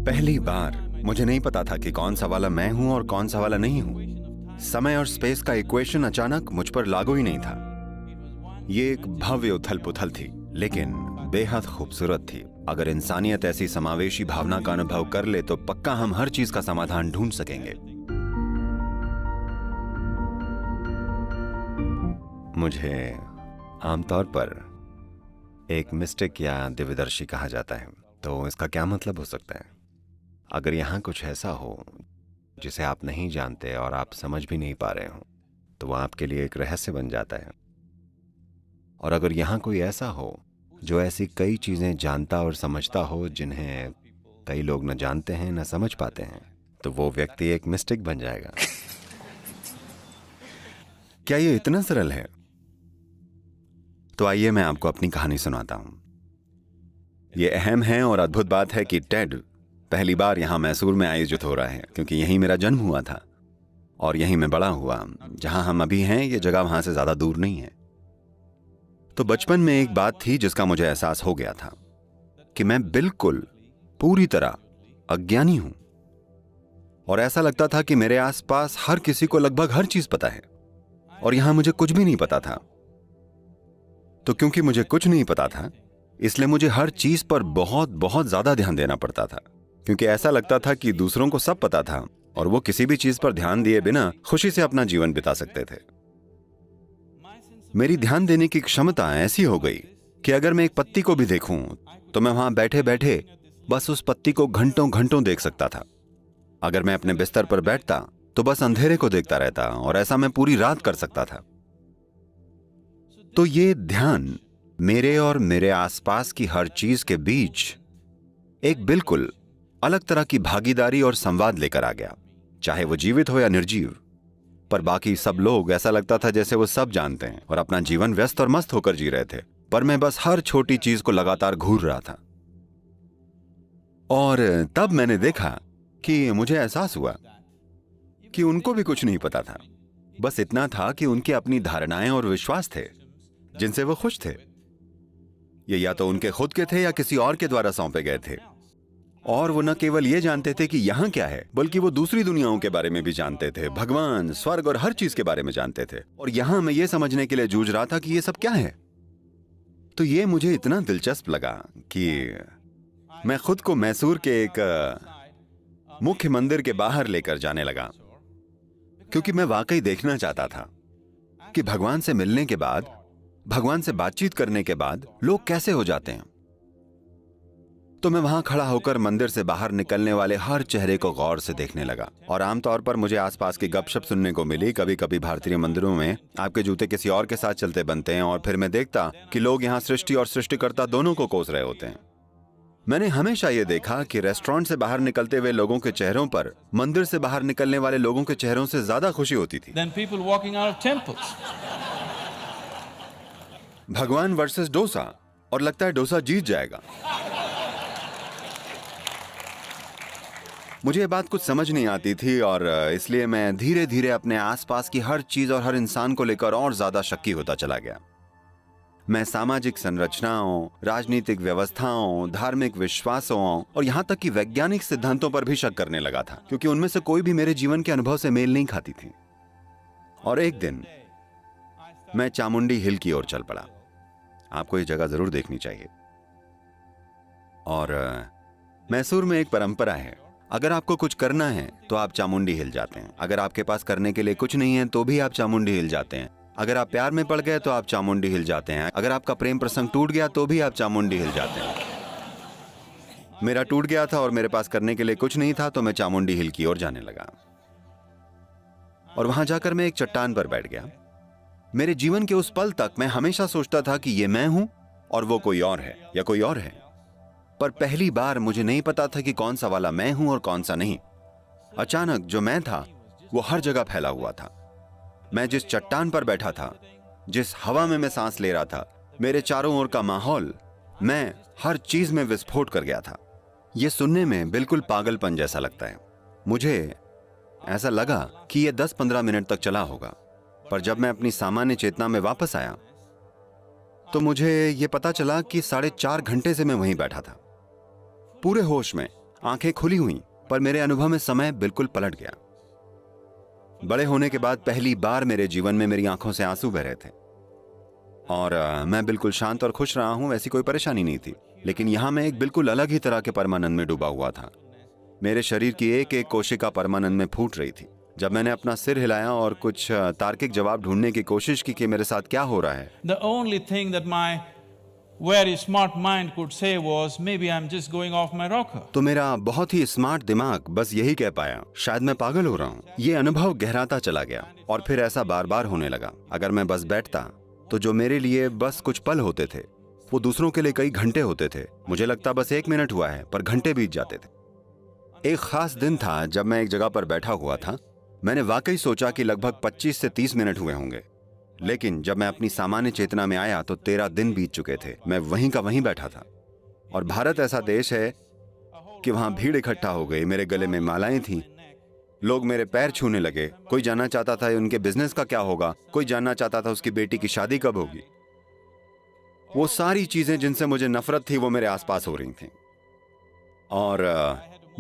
पहली बार मुझे नहीं पता था कि कौन सा वाला मैं हूं और कौन सा वाला नहीं हूं। समय और स्पेस का इक्वेशन अचानक मुझ पर लागू ही नहीं था। ये एक भव्य उथल पुथल थी, लेकिन बेहद खूबसूरत थी। अगर इंसानियत ऐसी समावेशी भावना का अनुभव कर ले तो पक्का हम हर चीज का समाधान ढूंढ सकेंगे। मुझे आमतौर पर एक मिस्टिक या दिव्यदर्शी कहा जाता है। तो इसका क्या मतलब हो सकता है? अगर यहाँ कुछ ऐसा हो जिसे आप नहीं जानते और आप समझ भी नहीं पा रहे हो, तो वह आपके लिए एक रहस्य बन जाता है। और अगर यहाँ कोई ऐसा हो जो ऐसी कई चीजें जानता और समझता हो जिन्हें कई लोग न जानते हैं न समझ पाते हैं, तो वो व्यक्ति एक मिस्टिक बन जाएगा। क्या ये इतना सरल है? तो आइए मैं आपको अपनी कहानी सुनाता हूं। ये अहम है और अद्भुत बात है कि टेड पहली बार यहां मैसूर में आयोजित हो रहा है, क्योंकि यहीं मेरा जन्म हुआ था और यहीं मैं बड़ा हुआ। जहां हम अभी हैं ये जगह वहां से ज्यादा दूर नहीं है। तो बचपन में एक बात थी जिसका मुझे एहसास हो गया था कि मैं बिल्कुल पूरी तरह अज्ञानी हूं, और ऐसा लगता था कि मेरे आसपास हर किसी को लगभग हर चीज पता है और यहां मुझे कुछ भी नहीं पता था। तो क्योंकि मुझे कुछ नहीं पता था, इसलिए मुझे हर चीज पर बहुत बहुत ज्यादा ध्यान देना पड़ता था, क्योंकि ऐसा लगता था कि दूसरों को सब पता था और वो किसी भी चीज पर ध्यान दिए बिना खुशी से अपना जीवन बिता सकते थे। मेरी ध्यान देने की क्षमता ऐसी हो गई कि अगर मैं एक पत्ती को भी देखूं तो मैं वहां बैठे बैठे बस उस पत्ती को घंटों घंटों देख सकता था। अगर मैं अपने बिस्तर पर बैठता तो बस अंधेरे को देखता रहता, और ऐसा मैं पूरी रात कर सकता था। तो ये ध्यान मेरे और मेरे आसपास की हर चीज के बीच एक बिल्कुल अलग तरह की भागीदारी और संवाद लेकर आ गया, चाहे वो जीवित हो या निर्जीव। पर बाकी सब लोग, ऐसा लगता था जैसे वो सब जानते हैं और अपना जीवन व्यस्त और मस्त होकर जी रहे थे, पर मैं बस हर छोटी चीज को लगातार घूर रहा था। और तब मैंने देखा कि मुझे एहसास हुआ कि उनको भी कुछ नहीं पता था। बस इतना था कि उनकी अपनी धारणाएं और विश्वास थे जिनसे वो खुश थे। ये या तो उनके खुद के थे या किसी और के द्वारा सौंपे गए थे। और वो न केवल ये जानते थे कि यहां क्या है, बल्कि वो दूसरी दुनियाओं के बारे में भी जानते थे। भगवान, स्वर्ग और हर चीज के बारे में जानते थे। और यहां मैं ये समझने के लिए जूझ रहा था कि ये सब क्या है। तो ये मुझे इतना दिलचस्प लगा कि मैं खुद को मैसूर के एक मुख्य मंदिर के बाहर लेकर जाने लगा, क्योंकि मैं वाकई देखना चाहता था कि भगवान से मिलने के बाद, भगवान से बातचीत करने के बाद लोग कैसे हो जाते हैं। तो मैं वहां खड़ा होकर मंदिर से बाहर निकलने वाले हर चेहरे को गौर से देखने लगा। और आमतौर पर मुझे आसपास की गपशप सुनने को मिली। कभी कभी भारतीय मंदिरों में आपके जूते किसी और के साथ चलते बनते हैं, और फिर मैं देखता कि लोग यहाँ सृष्टि और सृष्टिकर्ता दोनों को कोस रहे होते हैं। मैंने हमेशा यह देखा कि रेस्टोरेंट से बाहर निकलते हुए लोगों के चेहरों पर मंदिर से बाहर निकलने वाले लोगों के चेहरों से ज्यादा खुशी होती थी। भगवान वर्सेस डोसा, और लगता है डोसा जीत जाएगा। मुझे ये बात कुछ समझ नहीं आती थी, और इसलिए मैं धीरे धीरे अपने आसपास की हर चीज और हर इंसान को लेकर और ज्यादा शक्की होता चला गया। मैं सामाजिक संरचनाओं, राजनीतिक व्यवस्थाओं, धार्मिक विश्वासों और यहां तक कि वैज्ञानिक सिद्धांतों पर भी शक करने लगा था, क्योंकि उनमें से कोई भी मेरे जीवन के अनुभव से मेल नहीं खाती थी। और एक दिन मैं चामुंडी हिल की ओर चल पड़ा। आपको ये जगह जरूर देखनी चाहिए। और मैसूर में एक परंपरा है, अगर आपको कुछ करना है तो आप चामुंडी हिल जाते हैं। अगर आपके पास करने के लिए कुछ नहीं है तो भी आप चामुंडी हिल जाते हैं। अगर आप प्यार में पड़ गए तो आप चामुंडी हिल जाते हैं। अगर आपका प्रेम प्रसंग टूट गया तो भी आप चामुंडी हिल जाते हैं। मेरा टूट गया था और मेरे पास करने के लिए कुछ नहीं था, तो मैं चामुंडी हिल की ओर जाने लगा। और वहां जाकर मैं एक चट्टान पर बैठ गया। मेरे जीवन के उस पल तक मैं हमेशा सोचता था कि ये मैं हूं और वो कोई और है या कोई और है, पर पहली बार मुझे नहीं पता था कि कौन सा वाला मैं हूं और कौन सा नहीं। अचानक जो मैं था वो हर जगह फैला हुआ था। मैं जिस चट्टान पर बैठा था, जिस हवा में मैं सांस ले रहा था, मेरे चारों ओर का माहौल, मैं हर चीज में विस्फोट कर गया था। यह सुनने में बिल्कुल पागलपन जैसा लगता है। मुझे ऐसा लगा कि यह 10-15 मिनट तक चला होगा, पर जब मैं अपनी सामान्य चेतना में वापस आया तो मुझे यह पता चला कि 4.5 घंटे से मैं वहीं बैठा था, पूरे होश में, आंखें खुली हुई, पर मेरे अनुभव में समय बिल्कुल पलट गया। बड़े होने के बाद पहली बार मेरे जीवन में मेरी आंखों से आंसू बह रहे थे और मैं बिल्कुल शांत और खुश रहा हूं, वैसी कोई परेशानी नहीं थी। लेकिन यहां मैं एक बिल्कुल अलग ही तरह के परमानंद में डूबा हुआ था। मेरे शरीर की एक एक कोशिका परमानंद में फूट रही थी। जब मैंने अपना सिर हिलाया और कुछ तार्किक जवाब ढूंढने की कोशिश की कि मेरे साथ क्या हो रहा है, The only thing that my very smart mind could say was, maybe I'm just going off my rocker. तो मेरा बहुत ही स्मार्ट दिमाग बस यही कह पाया, शायद मैं पागल हो रहा हूँ। ये अनुभव गहराता चला गया और फिर ऐसा बार बार होने लगा। अगर मैं बस बैठता तो जो मेरे लिए बस कुछ पल होते थे वो दूसरों के लिए कई घंटे होते थे। मुझे लगता बस 1 मिनट हुआ है, पर घंटे बीत जाते थे। एक खास दिन था जब मैं एक जगह पर बैठा हुआ था। मैंने वाकई सोचा कि लगभग 25 से 30 मिनट हुए होंगे, लेकिन जब मैं अपनी सामान्य चेतना में आया तो 13 दिन बीत चुके थे। मैं वहीं का वहीं बैठा था। और भारत ऐसा देश है कि वहां भीड़ इकट्ठा हो गई। मेरे गले में मालाएं थीं। लोग मेरे पैर छूने लगे। कोई जानना चाहता था उनके बिजनेस का क्या होगा, कोई जानना चाहता था उसकी बेटी की शादी कब होगी। वो सारी चीजें जिनसे मुझे नफरत थी वो मेरे आसपास हो रही थीं। और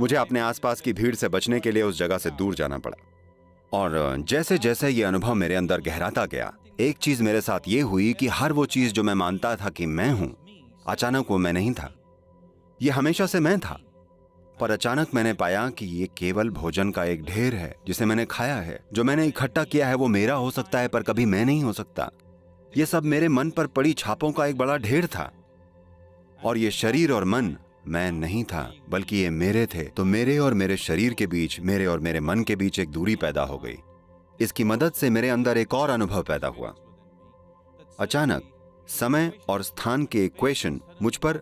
मुझे अपने आसपास की भीड़ से बचने के लिए उस जगह से दूर जाना पड़ा। और जैसे जैसे ये अनुभव मेरे अंदर गहराता गया, एक चीज मेरे साथ ये हुई कि हर वो चीज जो मैं मानता था कि मैं हूं, अचानक वो मैं नहीं था। ये हमेशा से मैं था, पर अचानक मैंने पाया कि ये केवल भोजन का एक ढेर है जिसे मैंने खाया है। जो मैंने इकट्ठा किया है वो मेरा हो सकता है, पर कभी मैं नहीं हो सकता। ये सब मेरे मन पर पड़ी छापों का एक बड़ा ढेर था। और ये शरीर और मन मैं नहीं था, बल्कि ये मेरे थे। तो मेरे और मेरे शरीर के बीच, मेरे और मेरे मन के बीच एक दूरी पैदा हो गई। इसकी मदद से मेरे अंदर एक और अनुभव पैदा हुआ। अचानक समय और स्थान के इक्वेशन मुझ पर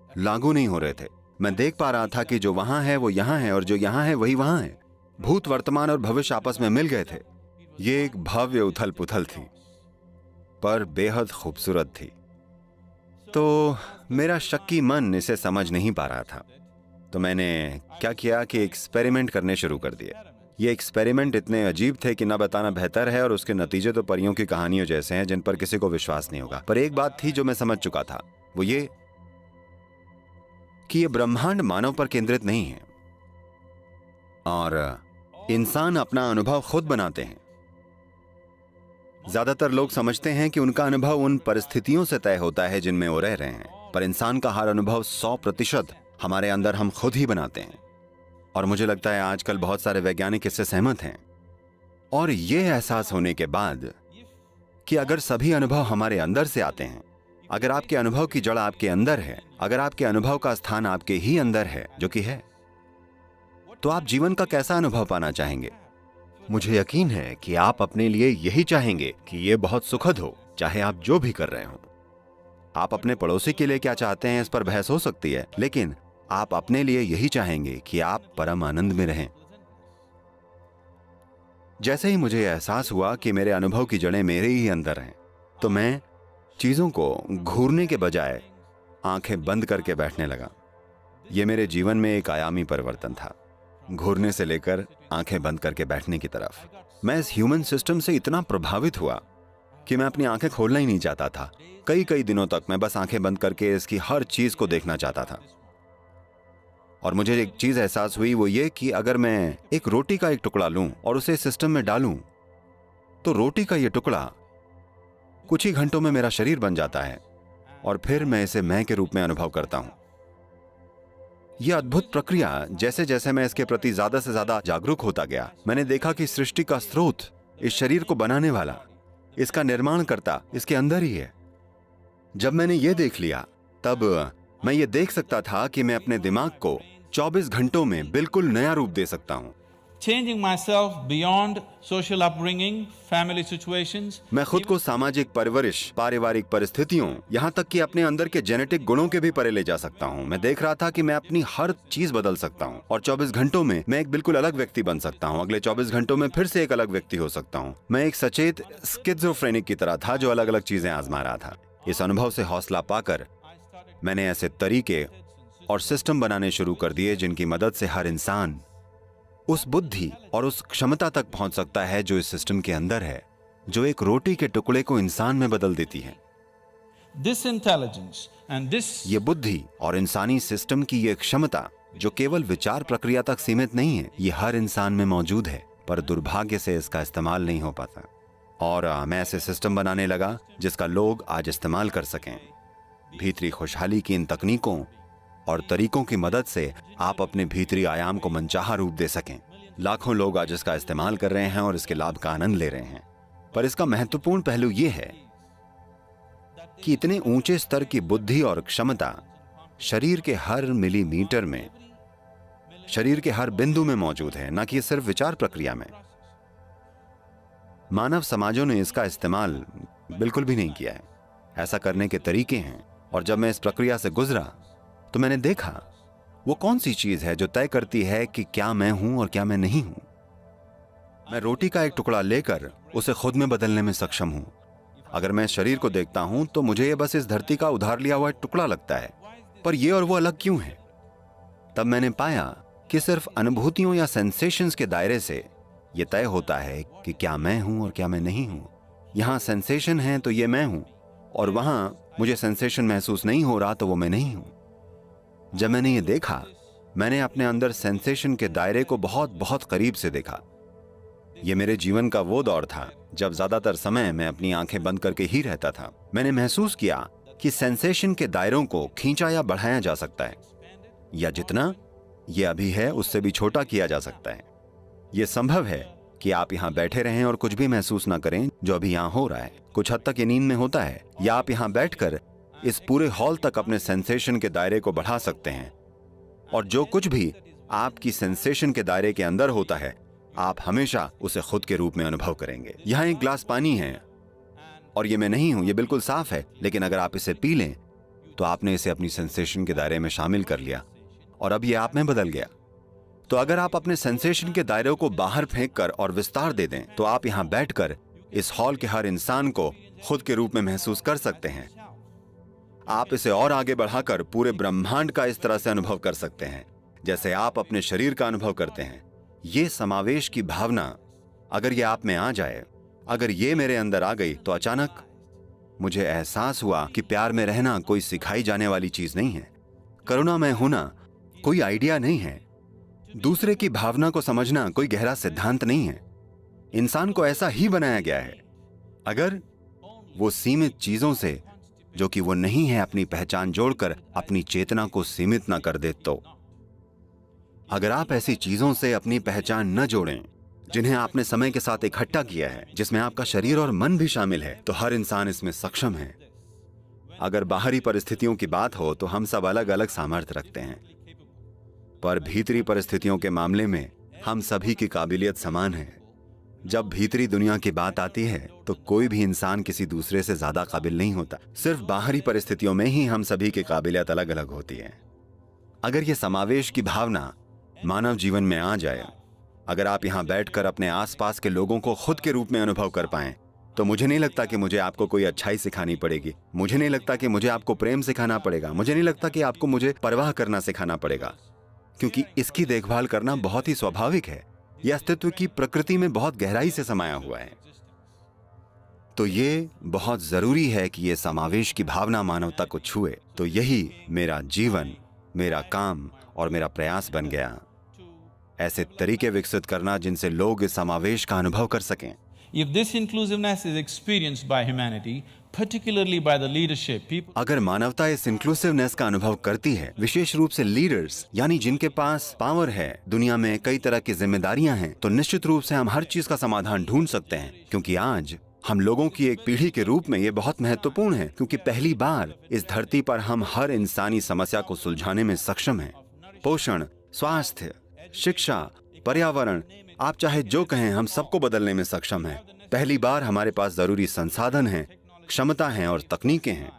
लागू नहीं हो रहे थे। मैं देख पा रहा था कि जो वहां है वो यहां है और जो यहां है वही वहां है। भूत, वर्तमान और भविष्य आपस में मिल गए थे। ये एक भव्य उथल पुथल थी, पर बेहद खूबसूरत थी। तो मेरा शक्की मन इसे समझ नहीं पा रहा था। तो मैंने क्या किया कि एक्सपेरिमेंट करने शुरू कर दिए। ये एक्सपेरिमेंट इतने अजीब थे कि ना बताना बेहतर है, और उसके नतीजे तो परियों की कहानियों जैसे हैं जिन पर किसी को विश्वास नहीं होगा। पर एक बात थी जो मैं समझ चुका था, वो ये कि ये ब्रह्मांड मानव पर केंद्रित नहीं है और इंसान अपना अनुभव खुद बनाते हैं। ज्यादातर लोग समझते हैं कि उनका अनुभव उन परिस्थितियों से तय होता है जिनमें वो रह रहे हैं, पर इंसान का हर अनुभव 100% हमारे अंदर हम खुद ही बनाते हैं। और मुझे लगता है आजकल बहुत सारे वैज्ञानिक इससे सहमत हैं। और यह एहसास होने के बाद कि अगर सभी अनुभव हमारे अंदर से आते हैं, अगर आपके अनुभव की जड़ आपके अंदर है, अगर आपके अनुभव का स्थान आपके ही अंदर है, जो कि है, तो आप जीवन का कैसा अनुभव पाना चाहेंगे? मुझे यकीन है कि आप अपने लिए यही चाहेंगे कि यह बहुत सुखद हो, चाहे आप जो भी कर रहे हो। आप अपने पड़ोसी के लिए क्या चाहते हैं इस पर बहस हो सकती है, लेकिन आप अपने लिए यही चाहेंगे कि आप परम आनंद में रहें। जैसे ही मुझे एहसास हुआ कि मेरे अनुभव की जड़ें मेरे ही अंदर हैं, तो मैं चीजों को घूरने के बजाय आंखें बंद करके बैठने लगा। यह मेरे जीवन में एक आयामी परिवर्तन था, घूरने से लेकर आंखें बंद करके बैठने की तरफ। मैं इस ह्यूमन सिस्टम से इतना प्रभावित हुआ कि मैं अपनी आंखें खोलना ही नहीं चाहता था। कई दिनों तक मैं बस आंखें बंद करके इसकी हर चीज को देखना चाहता था। और मुझे एक चीज एहसास हुई, वो ये कि अगर मैं एक रोटी का एक टुकड़ा लूं और उसे सिस्टम में डालूं, तो रोटी का यह टुकड़ा कुछ ही घंटों में मेरा शरीर बन जाता है और फिर मैं इसे मैं के रूप में अनुभव करता हूं। यह अद्भुत प्रक्रिया, जैसे जैसे मैं इसके प्रति ज्यादा से ज्यादा जागरूक होता गया, मैंने देखा कि सृष्टि का स्रोत, इस शरीर को बनाने वाला, इसका निर्माण करता इसके अंदर ही है। जब मैंने यह देख लिया, तब मैं ये देख सकता था कि मैं अपने दिमाग को 24 घंटों में बिल्कुल नया रूप दे सकता हूं। Changing myself beyond social upbringing, family situations. मैं खुद को सामाजिक परवरिश, पारिवारिक परिस्थितियों, यहाँ तक कि अपने अंदर के जेनेटिक गुणों के भी परे ले जा सकता हूँ। मैं देख रहा था कि मैं अपनी हर चीज बदल सकता हूँ और 24 घंटों में मैं एक बिल्कुल अलग व्यक्ति बन सकता हूँ। अगले 24 घंटों में फिर से एक अलग व्यक्ति हो सकता हूँ। मैं एक सचेत स्किज़ोफ्रेनिक की तरह था जो अलग अलग चीजें आजमा रहा था। इस अनुभव से हौसला पाकर मैंने ऐसे तरीके और सिस्टम बनाने शुरू कर दिए जिनकी मदद से हर इंसान उस बुद्धि और उस क्षमता तक पहुंच सकता है जो इस सिस्टम के अंदर है, जो एक रोटी के टुकड़े को इंसान में बदल देती है। This intelligence and this ये बुद्धि और इंसानी सिस्टम की ये क्षमता जो केवल विचार प्रक्रिया तक सीमित नहीं है। ये हर इंसान में मौजूद है, पर दुर्भाग्य से इसका इस्तेमाल नहीं हो पाता। और मैं ऐसे सिस्टम बनाने लगा जिसका लोग आज इस्तेमाल कर सकें। भीतरी खुशहाली की इन तकनीकों और तरीकों की मदद से आप अपने भीतरी आयाम को मनचाहा रूप दे सकें। लाखों लोग आज इसका इस्तेमाल कर रहे हैं और इसके लाभ का आनंद ले रहे हैं। पर इसका महत्वपूर्ण पहलू यह है कि इतने ऊंचे स्तर की बुद्धि और क्षमता शरीर के हर मिलीमीटर में, शरीर के हर बिंदु में मौजूद है, न कि सिर्फ विचार प्रक्रिया में। मानव समाजों ने इसका इस्तेमाल बिल्कुल भी नहीं किया है। ऐसा करने के तरीके हैं, और जब मैं इस प्रक्रिया से गुजरा तो मैंने देखा वो कौन सी चीज है जो तय करती है कि क्या मैं हूं और क्या मैं नहीं हूं। मैं रोटी का एक टुकड़ा लेकर उसे खुद में बदलने में सक्षम हूं। अगर मैं शरीर को देखता हूं तो मुझे ये बस इस धरती का उधार लिया हुआ एक टुकड़ा लगता है, पर ये और वो अलग क्यों है? तब मैंने पाया कि सिर्फ अनुभूतियों या सेंसेशंस के दायरे से यह तय होता है कि क्या मैं हूं और क्या मैं नहीं हूं। यहां सेंसेशन है तो ये मैं हूं, और वहां मुझे सेंसेशन महसूस नहीं हो रहा तो वो मैं नहीं हूं। जब मैंने ये देखा, मैंने अपने अंदर सेंसेशन के दायरे को बहुत बहुत करीब से देखा। ये मेरे जीवन का वो दौर था जब ज्यादातर समय मैं अपनी आंखें बंद करके ही रहता था। मैंने महसूस किया कि सेंसेशन के दायरों को खींचा या बढ़ाया जा सकता है, या जितना ये अभी है उससे भी छोटा किया जा सकता है। यह संभव है कि आप यहां बैठे रहें और कुछ भी महसूस ना करें जो अभी यहां हो रहा है। कुछ हद तक ये नींद में होता है, या आप यहां बैठकर इस पूरे हॉल तक अपने सेंसेशन के दायरे को बढ़ा सकते हैं, और जो कुछ भी आपकी सेंसेशन के दायरे के अंदर होता है आप हमेशा उसे खुद के रूप में अनुभव करेंगे। यहां एक ग्लास पानी है और ये मैं नहीं हूं, ये बिल्कुल साफ है, लेकिन अगर आप इसे पी लें तो आपने इसे अपनी सेंसेशन के दायरे में शामिल कर लिया और अब ये आप में बदल गया। तो अगर आप अपने सेंसेशन के दायरे को बाहर फेंक कर और विस्तार दे दें तो आप यहां बैठकर इस हॉल के हर इंसान को खुद के रूप में महसूस कर सकते हैं। आप इसे और आगे बढ़ाकर पूरे ब्रह्मांड का इस तरह से अनुभव कर सकते हैं जैसे आप अपने शरीर का अनुभव करते हैं। ये समावेश की भावना अगर ये आप में आ जाए, अगर ये मेरे अंदर आ गई, तो अचानक मुझे एहसास हुआ कि प्यार में रहना कोई सिखाई जाने वाली चीज नहीं है। करुणा में होना कोई आइडिया नहीं है। दूसरे की भावना को समझना कोई गहरा सिद्धांत नहीं है। इंसान को ऐसा ही बनाया गया है। अगर वो सीमित चीजों से जो कि वो नहीं है अपनी पहचान जोड़कर अपनी चेतना को सीमित ना कर दे, तो अगर आप ऐसी चीजों से अपनी पहचान न जोड़ें जिन्हें आपने समय के साथ इकट्ठा किया है, जिसमें आपका शरीर और मन भी शामिल है, तो हर इंसान इसमें सक्षम है। अगर बाहरी परिस्थितियों की बात हो तो हम सब अलग अलग सामर्थ्य रखते हैं, पर भीतरी परिस्थितियों के मामले में हम सभी की काबिलियत समान है। जब भीतरी दुनिया की बात आती है तो कोई भी इंसान किसी दूसरे से ज्यादा काबिल नहीं होता। सिर्फ बाहरी परिस्थितियों में ही हम सभी की काबिलियत अलग अलग होती है। अगर ये समावेश की भावना मानव जीवन में आ जाए, अगर आप यहां बैठकर अपने आसपास के लोगों को खुद के रूप में अनुभव कर पाएं, तो मुझे नहीं लगता कि मुझे आपको कोई अच्छाई सिखानी पड़ेगी। मुझे नहीं लगता कि मुझे आपको प्रेम सिखाना पड़ेगा। मुझे नहीं लगता कि आपको मुझे परवाह करना सिखाना पड़ेगा, क्योंकि इसकी देखभाल करना बहुत ही स्वाभाविक है। यह अस्तित्व की प्रकृति में बहुत गहराई से समाया हुआ है। तो ये बहुत जरूरी है कि यह समावेश की भावना मानवता को छुए। तो यही मेरा जीवन, मेरा काम और मेरा प्रयास बन गया, ऐसे तरीके विकसित करना जिनसे लोग इस समावेश का अनुभव कर सकें। If this inclusiveness is experienced by humanity, particularly by the leadership, people अगर मानवता इस इंक्लूसिवनेस का अनुभव करती है, विशेष रूप से लीडर्स, यानी जिनके पास पावर है, दुनिया में कई तरह की जिम्मेदारियां हैं, तो निश्चित रूप से हम हर चीज का समाधान ढूंढ सकते हैं। क्योंकि आज हम लोगों की एक पीढ़ी के रूप में ये बहुत महत्वपूर्ण है, क्योंकि पहली बार इस धरती पर हम हर इंसानी समस्या को सुलझाने में सक्षम हैं। पोषण, स्वास्थ्य, शिक्षा, पर्यावरण, आप चाहे जो कहें, हम सबको बदलने में सक्षम हैं। पहली बार हमारे पास जरूरी संसाधन हैं, क्षमता है और तकनीकें हैं।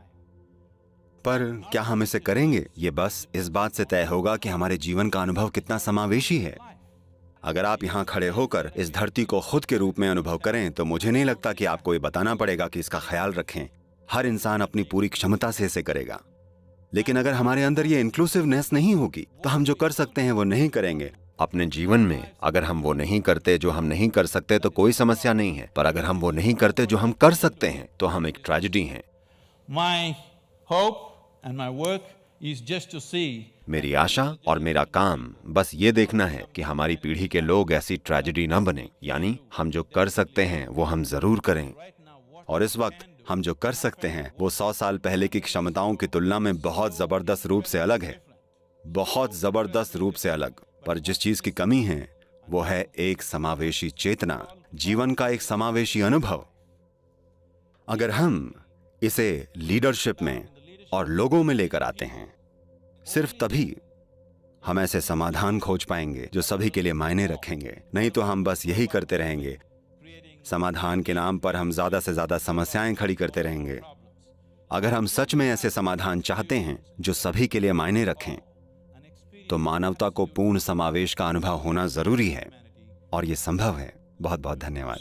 पर क्या हम इसे करेंगे, ये बस इस बात से तय होगा कि हमारे जीवन का अनुभव कितना समावेशी है। अगर आप यहाँ खड़े होकर इस धरती को खुद के रूप में अनुभव करें तो मुझे नहीं लगता कि आपको ये बताना पड़ेगा कि इसका ख्याल रखें। हर इंसान अपनी पूरी क्षमता से इसे करेगा। लेकिन अगर हमारे अंदर ये इंक्लूसिवनेस नहीं होगी तो हम जो कर सकते हैं वो नहीं करेंगे। अपने जीवन में अगर हम वो नहीं करते जो हम नहीं कर सकते तो कोई समस्या नहीं है, पर अगर हम वो नहीं करते जो हम कर सकते हैं तो हम एक ट्रेजेडी हैं। My hope and my work is just to see मेरी आशा और मेरा काम बस ये देखना है कि हमारी पीढ़ी के लोग ऐसी ट्रेजेडी न बने, यानी हम जो कर सकते हैं वो हम जरूर करें। और इस वक्त हम जो कर सकते हैं वो 100 साल पहले की क्षमताओं की तुलना में बहुत जबरदस्त रूप से अलग है, बहुत जबरदस्त रूप से अलग। पर जिस चीज की कमी है वो है एक समावेशी चेतना, जीवन का एक समावेशी अनुभव। अगर हम इसे लीडरशिप में और लोगों में लेकर आते हैं, सिर्फ तभी हम ऐसे समाधान खोज पाएंगे जो सभी के लिए मायने रखेंगे। नहीं तो हम बस यही करते रहेंगे, समाधान के नाम पर हम ज्यादा से ज्यादा समस्याएं खड़ी करते रहेंगे। अगर हम सच में ऐसे समाधान चाहते हैं जो सभी के लिए मायने रखें, तो मानवता को पूर्ण समावेश का अनुभव होना जरूरी है, और ये संभव है। बहुत बहुत धन्यवाद।